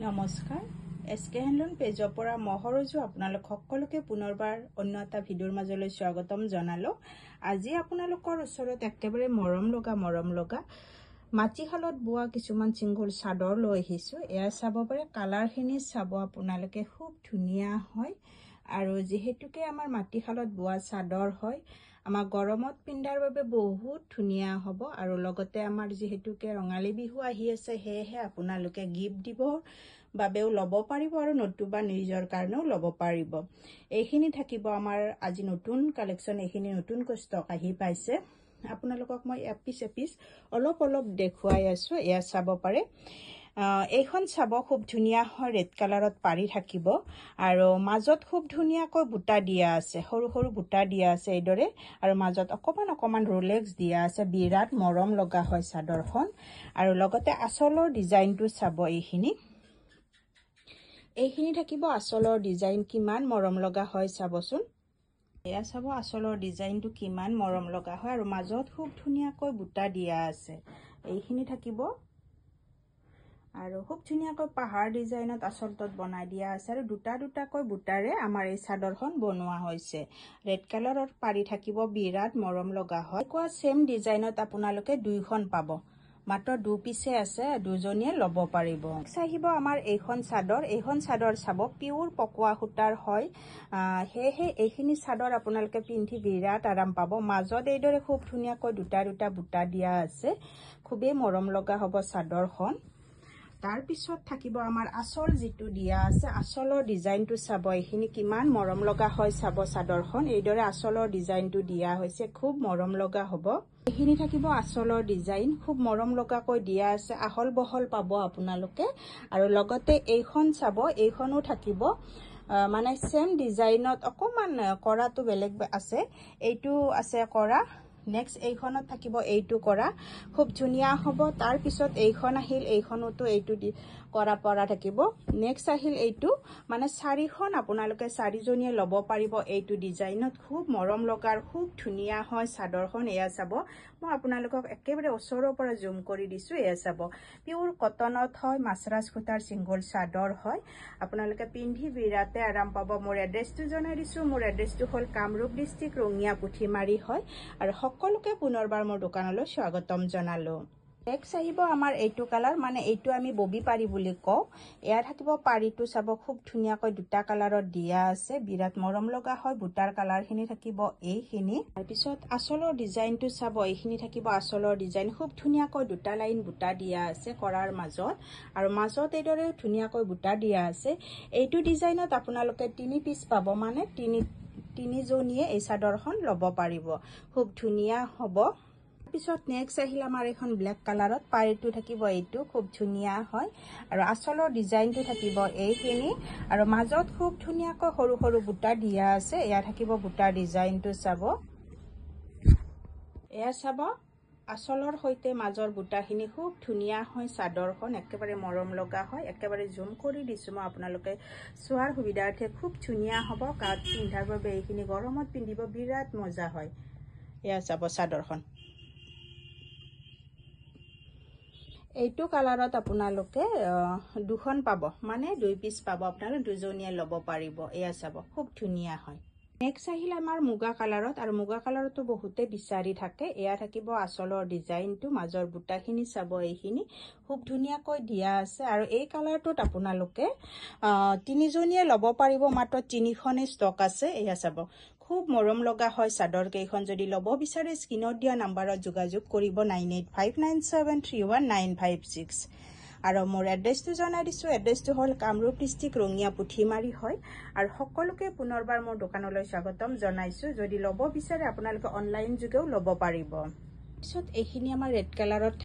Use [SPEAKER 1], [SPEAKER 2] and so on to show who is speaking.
[SPEAKER 1] নমস্কাৰ এছকে হেণ্ডলুম পেজৰ পৰা মহৰজু আপোনালোক সকলোকে পুনৰবাৰ অন্য এটা ভিডিঅ'ৰ মাজলৈ স্বাগতম জনালো। আজি আপোনালোকৰ ওচৰত একেবাৰে মৰম লগা মাটিশালত বোৱা কিছুমান চিংগল চাদৰ লৈ আহিছো। এয়া চাব পাৰে, কালাৰখিনি চাব আপোনালোকে, খুব ধুনীয়া হয়। আৰু যেহেতুকে আমাৰ মাটিশালত বোৱা চাদৰ হয়, আমাৰ গৰমত পিন্ধাৰ বাবে বহুত ধুনীয়া হ'ব। আৰু লগতে আমাৰ যেহেতুকে ৰঙালী বিহু আহি আছে, সেয়েহে আপোনালোকে গিফ্ট দিব বাবেও ল'ব পাৰিব আৰু নতুবা নিজৰ কাৰণেও ল'ব পাৰিব। এইখিনি থাকিব আমাৰ আজি নতুন কালেকশ্যন, এইখিনি নতুনকৈ ষ্টক আহি পাইছে। আপোনালোকক মই এপিচ অলপ দেখুৱাই আছো। এয়া চাব পাৰে, এইখন চাব খুব ধুনীয়া হয়, ৰেড কালাৰত পাৰি থাকিব আৰু মাজত খুব ধুনীয়াকৈ বুটা দিয়া আছে, সৰু বুটা দিয়া আছে এইদৰে, আৰু মাজত অকমান ৰোলেক্স দিয়া আছে। বিৰাট মৰম লগা হয় চাদৰখন। আৰু লগতে আঁচলৰ ডিজাইনটো চাব, এইখিনি থাকিব আঁচলৰ ডিজাইন, কিমান মৰম লগা হয় চাবচোন। এয়া চাব আঁচলৰ ডিজাইনটো কিমান মৰম লগা হয়, আৰু মাজত খুব ধুনীয়াকৈ বুটা দিয়া আছে। এইখিনি থাকিব আৰু খুব ধুনীয়াকৈ পাহাৰ ডিজাইনত আঁচলটোত বনাই দিয়া আছে, আৰু দুটাকৈ বুটাৰে আমাৰ এই চাদৰখন বনোৱা হৈছে। ৰেড কালাৰৰ পাৰি থাকিব, বিৰাট মৰম লগা হয়। কোৱা সেম ডিজাইনত আপোনালোকে দুইখন পাব, মাত্ৰ 2 পিছে আছে, দুজনীয়ে ল'ব পাৰিব। আহিব আমাৰ এইখন চাদৰ চাব, পিওৰ পকোৱা সূতাৰ হয়। সেয়েহে এইখিনি চাদৰ আপোনালোকে পিন্ধি বিৰাট আৰাম পাব। মাজত এইদৰে খুব ধুনীয়াকৈ দুটা বুটা দিয়া আছে, খুবেই মৰম লগা হ'ব চাদৰখন। তাৰ পিছত থাকিব আমাৰ আঁচল যিটো দিয়া আছে, আঁচলৰ ডিজাইনটো চাব, এইখিনি কিমান মৰম লগা হয় চাব। চাদৰখন এইদৰে আঁচলৰ ডিজাইনটো দিয়া হৈছে, খুব মৰম লগা হ'ব। এইখিনি থাকিব আঁচলৰ ডিজাইন, খুব মৰম লগাকৈ দিয়া আছে, আহল বহল পাব আপোনালোকে। আৰু লগতে এইখন চাব, এইখনো থাকিব মানে সেম ডিজাইনত, অকমান কৰাটো বেলেগ আছে, এইটো আছে কৰা। নেক্সট এইখনত থাকিব এইটো কৰা, খুব ধুনীয়া হ'ব। তাৰ পিছত এইখন আহিল, এইখনতো এইটো কৰা পৰা থাকিব। নেক্সট আহিল এইটো, মানে 4খন আপোনালোকে 4জনীয়ে ল'ব পাৰিব এইটো ডিজাইনত। খুব মৰম লগাৰ, খুব ধুনীয়া হয় চাদৰখন। এয়া চাব, মই আপোনালোকক একেবাৰে ওচৰৰ পৰা জুম কৰি দিছো। এয়া চাব, পিওৰ কটনত হয়, মাছৰাজ সূতাৰ চিংগল চাদৰ হয়। আপোনালোকে পিন্ধি বিৰাটে আৰাম পাব। মোৰ এড্ৰেছটো জনাই দিছো, মোৰ এড্ৰেছটো হ'ল কামৰূপ ডিষ্ট্ৰিক্ট, ৰঙিয়া পুথিমাৰী হয়। আৰু সকলোকে পুনৰবাৰ মোৰ দোকানলৈ স্বাগতম জনালো। নেক্সট আহিব আমাৰ এইটো কালাৰ, মানে এইটো আমি ববি পাৰি বুলি কওঁ। এয়া থাকিব পাৰিটো চাব, খুব ধুনীয়াকৈ 2টা কালাৰত দিয়া আছে, বিৰাট মৰম লগা হয়। বুটাৰ কালাৰখিনি থাকিব এইখিনি। তাৰপিছত আঁচলৰ ডিজাইনটো চাব, এইখিনি থাকিব আঁচলৰ ডিজাইন, খুব ধুনীয়াকৈ 2টা লাইন বুটা দিয়া আছে কৰাৰ মাজত, আৰু মাজত এইদৰে ধুনীয়াকৈ বুটা দিয়া আছে। এইটো ডিজাইনত আপোনালোকে 3 পিচ পাব, মানে তিনিজনীয়ে এই চাদৰখন ল'ব পাৰিব, খুব ধুনীয়া হ'ব। পিছত নেক্সট আহিল আমাৰ এখন ব্লেক কালাৰত, পাৰিটো থাকিব এইটো, খুব ধুনীয়া হয়। আৰু আঁচলৰ ডিজাইনটো থাকিব এইখিনি, আৰু মাজত খুব ধুনীয়াকৈ সৰু বুটা দিয়া আছে। এয়া থাকিব বুটাৰ ডিজাইনটো চাব। এয়া চাব, আঁচলৰ সৈতে মাজৰ বুটাখিনি খুব ধুনীয়া হয়। চাদৰখন একেবাৰে মৰম লগা হয়, একেবাৰে জুম কৰি দিছো মই, আপোনালোকে চোৱাৰ সুবিধাৰ্থে। খুব ধুনীয়া হ'ব, গাত পিন্ধাৰ বাবে এইখিনি গৰমত পিন্ধিব বিৰাট মজা হয়। এয়া চাব চাদৰখন, এইটো কালাৰত আপোনালোকে 2খন পাব, মানে 2 পিচ পাব, আপোনালোকে দুজনীয়ে ল'ব পাৰিব। এয়া চাব, খুব ধুনীয়া হয়। নেক্সট আহিল আমাৰ মুগা কালাৰত, আৰু মুগা কালাৰতো বহুতে বিচাৰি থাকে। এয়া থাকিব আঁচলৰ ডিজাইনটো, মাজৰ বুটাখিনি চাব, এইখিনি খুব ধুনীয়াকৈ দিয়া আছে। আৰু এই কালাৰটোত আপোনালোকে 3জনীয়ে ল'ব পাৰিব, মাত্ৰ 3খনেই ষ্টক আছে। এয়া চাব, খুব মৰম লগা হয় চাদৰ কেইখন। যদি ল'ব বিচাৰে স্ক্ৰীনত দিয়া নাম্বাৰত যোগাযোগ কৰিব, 9859731956। আৰু মোৰ এড্ৰেছটো জনাই দিছো, এড্ৰেছটো হ'ল কামৰূপ ডিষ্ট্ৰিক্ট, ৰঙিয়া পুথিমাৰী হয়। আৰু সকলোকে পুনৰবাৰ মোৰ দোকানলৈ স্বাগতম জনাইছো। যদি ল'ব বিচাৰে আপোনালোকে অনলাইন যোগেও ল'ব পাৰিব। পিছত এইখিনি আমাৰ ৰেড কালাৰত